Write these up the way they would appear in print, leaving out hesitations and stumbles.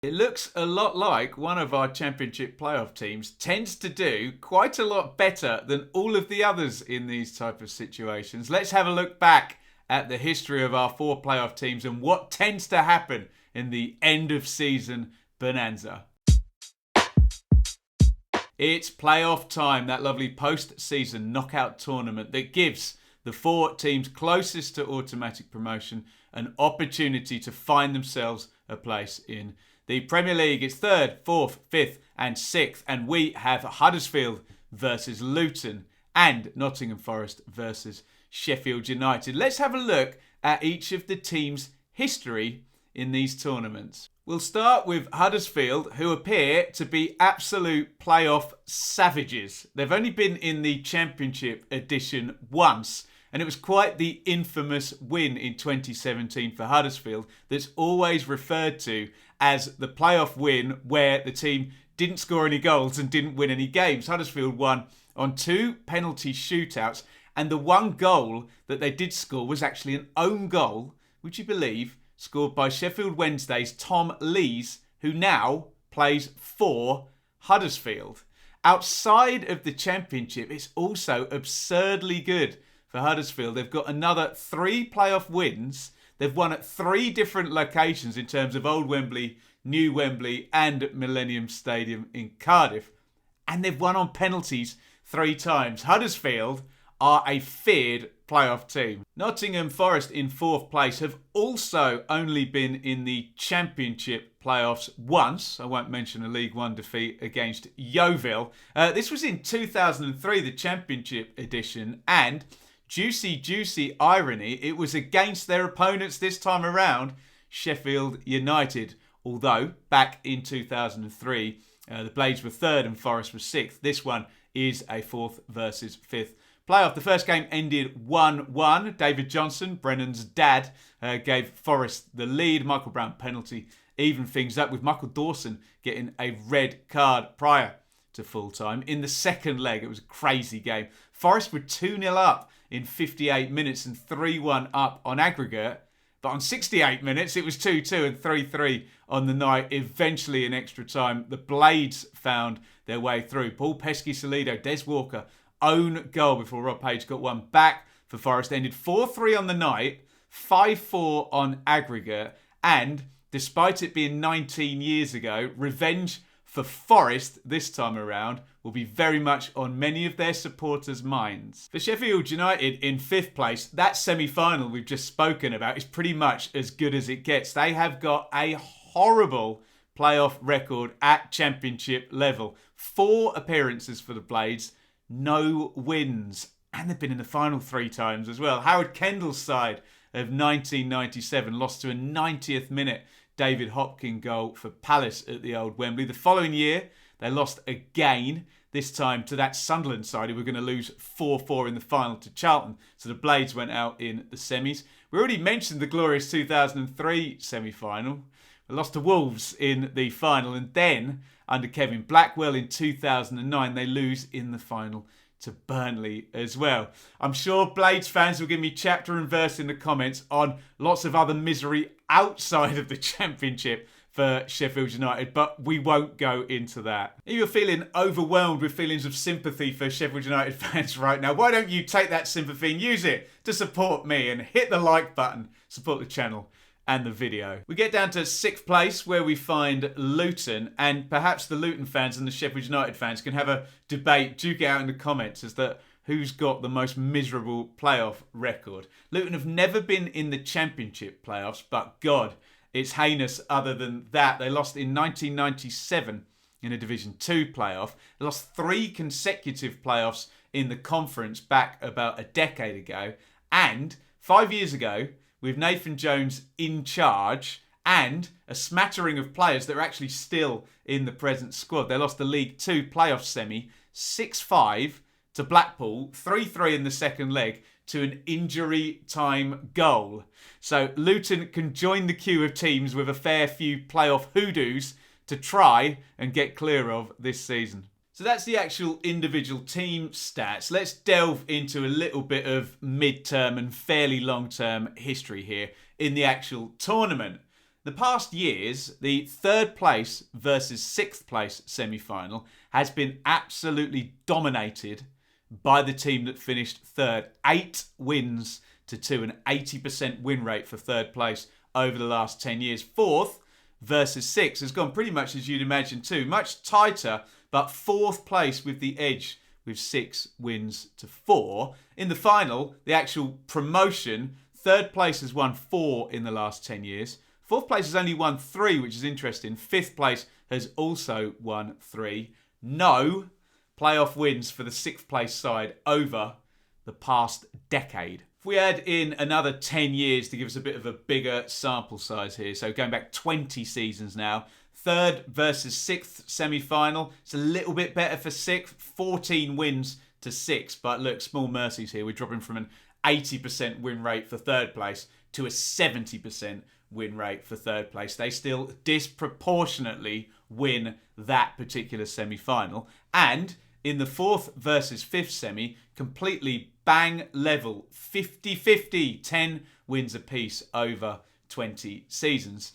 It looks a lot like one of our championship playoff teams tends to do quite a lot better than all of the others in these type of situations. Let's have a look back at the history of our 4 playoff teams and what tends to happen in the end of season bonanza. It's playoff time, that lovely post-season knockout tournament that gives the 4 teams closest to automatic promotion an opportunity to find themselves a place in the Premier League. It's 3rd, 4th, 5th and 6th, and we have Huddersfield versus Luton and Nottingham Forest versus Sheffield United. Let's have a look at each of the teams' history in these tournaments. We'll start with Huddersfield, who appear to be absolute playoff savages. They've only been in the Championship edition once, and it was quite the infamous win in 2017 for Huddersfield that's always referred to as the playoff win where the team didn't score any goals and didn't win any games. Huddersfield won on 2 penalty shootouts, and the one goal that they did score was actually an own goal, would you believe, scored by Sheffield Wednesday's Tom Lees, who now plays for Huddersfield. Outside of the Championship, it's also absurdly good for Huddersfield. They've got another 3 playoff wins. They've won at 3 different locations in terms of Old Wembley, New Wembley and Millennium Stadium in Cardiff. And they've won on penalties 3 times. Huddersfield are a feared playoff team. Nottingham Forest in 4th place have also only been in the Championship playoffs once. I won't mention a League One defeat against Yeovil. This was in 2003, the Championship edition, and juicy irony, it was against their opponents this time around, Sheffield United. Although, back in 2003, the Blades were 3rd and Forest was 6th. This one is a 4th versus 5th playoff. The first game ended 1-1. David Johnson, Brennan's dad, gave Forest the lead. Michael Brown penalty evened things up, with Michael Dawson getting a red card prior to full time. In the second leg, it was a crazy game. Forest were 2-0 up in 58 minutes and 3-1 up on aggregate. But on 68 minutes, it was 2-2 and 3-3 on the night. Eventually, in extra time, the Blades found their way through. Paul Pesky-Solido, Des Walker, own goal before Rob Page got one back for Forest. Ended 4-3 on the night, 5-4 on aggregate. And despite it being 19 years ago, revenge for Forest this time around will be very much on many of their supporters' minds. For Sheffield United in 5th place, that semi-final we've just spoken about is pretty much as good as it gets. They have got a horrible playoff record at Championship level. 4 appearances for the Blades, no wins. And they've been in the final 3 times as well. Howard Kendall's side of 1997 lost to a 90th minute David Hopkin goal for Palace at the Old Wembley. The following year, they lost again, this time to that Sunderland side who were going to lose 4-4 in the final to Charlton. So the Blades went out in the semis. We already mentioned the glorious 2003 semi-final. They lost to Wolves in the final, and then under Kevin Blackwell in 2009, they lose in the final to Burnley as well. I'm sure Blades fans will give me chapter and verse in the comments on lots of other misery outside of the Championship for Sheffield United, but we won't go into that. If you're feeling overwhelmed with feelings of sympathy for Sheffield United fans right now, why don't you take that sympathy and use it to support me and hit the like button, support the channel and the video. We get down to 6th place where we find Luton, and perhaps the Luton fans and the Sheffield United fans can have a debate, duke it out in the comments as to who's got the most miserable playoff record. Luton have never been in the Championship playoffs, but God, it's heinous other than that. They lost in 1997 in a Division 2 playoff. They lost 3 consecutive playoffs in the conference back about a decade ago. And 5 years ago, with Nathan Jones in charge and a smattering of players that are actually still in the present squad, they lost the League 2 playoff semi 6-5 to Blackpool, 3-3 in the second leg to an injury time goal. So Luton can join the queue of teams with a fair few playoff hoodoos to try and get clear of this season. So that's the actual individual team stats. Let's delve into a little bit of mid-term and fairly long-term history here in the actual tournament. The past years, the third place versus sixth place semi-final has been absolutely dominated by the team that finished third. 8 wins to 2, an 80% win rate for third place over the last 10 years. Fourth versus sixth has gone pretty much as you'd imagine too. Much tighter, but fourth place with the edge with 6 wins to 4. In the final, the actual promotion, third place has won 4 in the last 10 years. Fourth place has only won 3, which is interesting. Fifth place has also won 3. No playoff wins for the sixth place side over the past decade. If we add in another 10 years to give us a bit of a bigger sample size here, so going back 20 seasons now, third versus sixth semi-final, it's a little bit better for sixth, 14 wins to 6, but look, small mercies here. We're dropping from an 80% win rate for third place to a 70% win rate for third place. They still disproportionately win that particular semi-final. And in the fourth versus fifth semi, completely bang level, 50-50, 10 wins apiece over 20 seasons.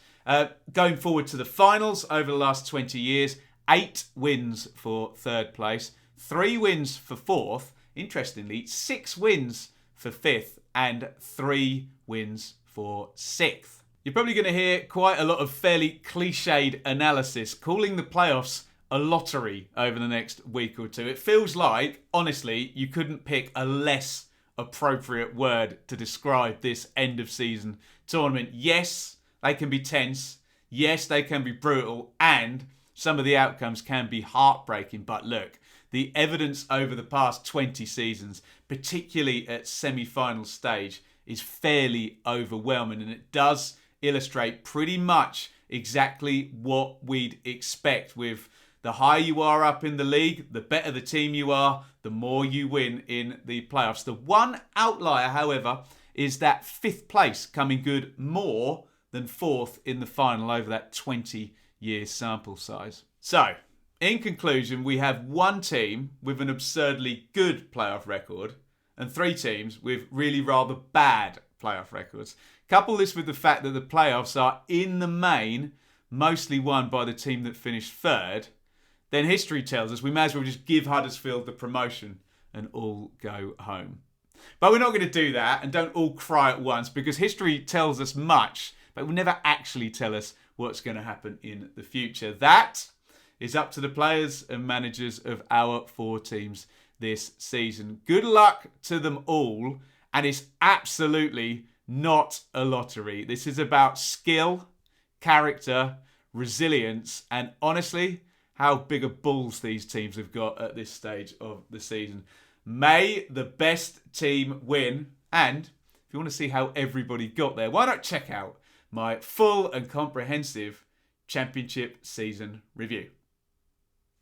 Going forward to the finals over the last 20 years, 8 wins for third place, 3 wins for fourth, interestingly, 6 wins for fifth, and 3 wins for sixth. You're probably going to hear quite a lot of fairly cliched analysis calling the playoffs a lottery over the next week or two. It feels like, honestly, you couldn't pick a less appropriate word to describe this end of season tournament. Yes, they can be tense. Yes, they can be brutal. And some of the outcomes can be heartbreaking. But look, the evidence over the past 20 seasons, particularly at semi-final stage, is fairly overwhelming. And it does illustrate pretty much exactly what we'd expect. With the higher you are up in the league, the better the team you are, the more you win in the playoffs. The one outlier, however, is that fifth place coming good more than fourth in the final over that 20-year sample size. So, in conclusion, we have one team with an absurdly good playoff record and 3 teams with really rather bad playoff records. Couple this with the fact that the playoffs are, in the main, mostly won by the team that finished third, then history tells us we may as well just give Huddersfield the promotion and all go home. But we're not going to do that, and don't all cry at once, because history tells us much, but it will never actually tell us what's going to happen in the future. That is up to the players and managers of our 4 teams this season. Good luck to them all, and it's absolutely not a lottery. This is about skill, character, resilience, and honestly, how big of balls these teams have got at this stage of the season. May the best team win. And if you want to see how everybody got there, why not check out my full and comprehensive Championship season review.